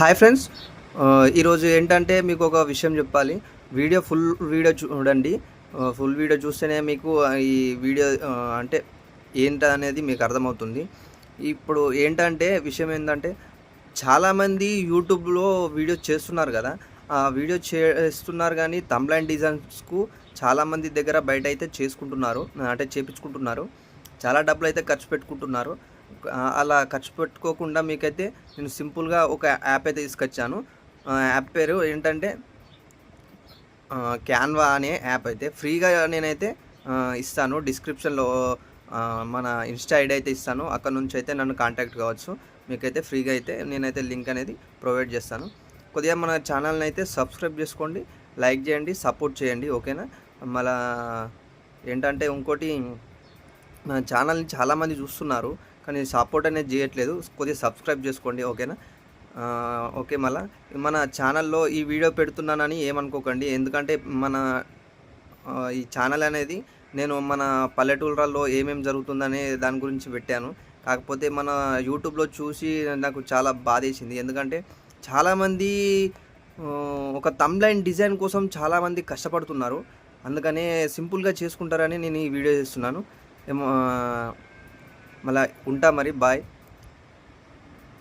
Hi friends, ఈరోజు ఏంటంటే మీకు ఒక విషయం చెప్పాలి. ఫుల్ వీడియో చూడండి. ఫుల్ వీడియో చూస్తేనే మీకు ఈ వీడియో అంటే ఏంటనేది మీకు అర్థమవుతుంది. ఇప్పుడు ఏంటంటే విషయం ఏంటంటే చాలామంది యూట్యూబ్లో వీడియోస్ చేస్తున్నారు కదా. ఆ వీడియో చేస్తున్నారు కానీ థంబ్‌నెయిల్ డిజైన్స్‌కు చాలామంది దగ్గర బయట అయితే చేసుకుంటున్నారు, అంటే చేపించుకుంటున్నారు. చాలా డబ్బులైతే ఖర్చు పెట్టుకుంటున్నారు. అలా ఖర్చు పెట్టుకోకుండా మీకైతే నేను సింపుల్‌గా ఒక యాప్ అయితే తీసుకొచ్చాను. యాప్ పేరు ఏంటంటే క్యాన్వా అనే యాప్ అయితే ఫ్రీగా నేనైతే ఇస్తాను. డిస్క్రిప్షన్‌లో మన ఇన్‌స్టా ఐడి అయితే ఇస్తాను. అక్కడ నుంచి అయితే నన్ను కాంటాక్ట్ కావచ్చు. మీకైతే ఫ్రీగా అయితే నేనైతే లింక్ అనేది ప్రొవైడ్ చేస్తాను. కొద్దిగా మన ఛానల్‌ని అయితే సబ్స్క్రైబ్ చేసుకోండి, లైక్ చేయండి, సపోర్ట్ చేయండి. ఓకేనా? మళ్ళా ఏంటంటే ఇంకోటి, మన ఛానల్ని చాలామంది చూస్తున్నారు కానీ సపోర్ట్ అనేది చేయట్లేదు. కొద్దిగా సబ్స్క్రైబ్ చేసుకోండి. ఓకేనా? ఓకే. మళ్ళా మన ఛానల్లో ఈ వీడియో పెడుతున్నానని ఏమనుకోకండి. ఎందుకంటే మన ఈ ఛానల్ అనేది నేను మన పల్లెటూళ్ళలో ఏమేమి జరుగుతుందనే దాని గురించి పెట్టాను. కాకపోతే మన యూట్యూబ్లో చూసి నాకు చాలా బాధేసింది. ఎందుకంటే చాలామంది ఒక థంబ్‌నెయిల్ డిజైన్ కోసం చాలామంది కష్టపడుతున్నారు. అందుకనే సింపుల్గా చేసుకుంటారని నేను ఈ వీడియో చేస్తున్నాను. ఏమో మళ్ళా ఉంటా మరి. బాయ్.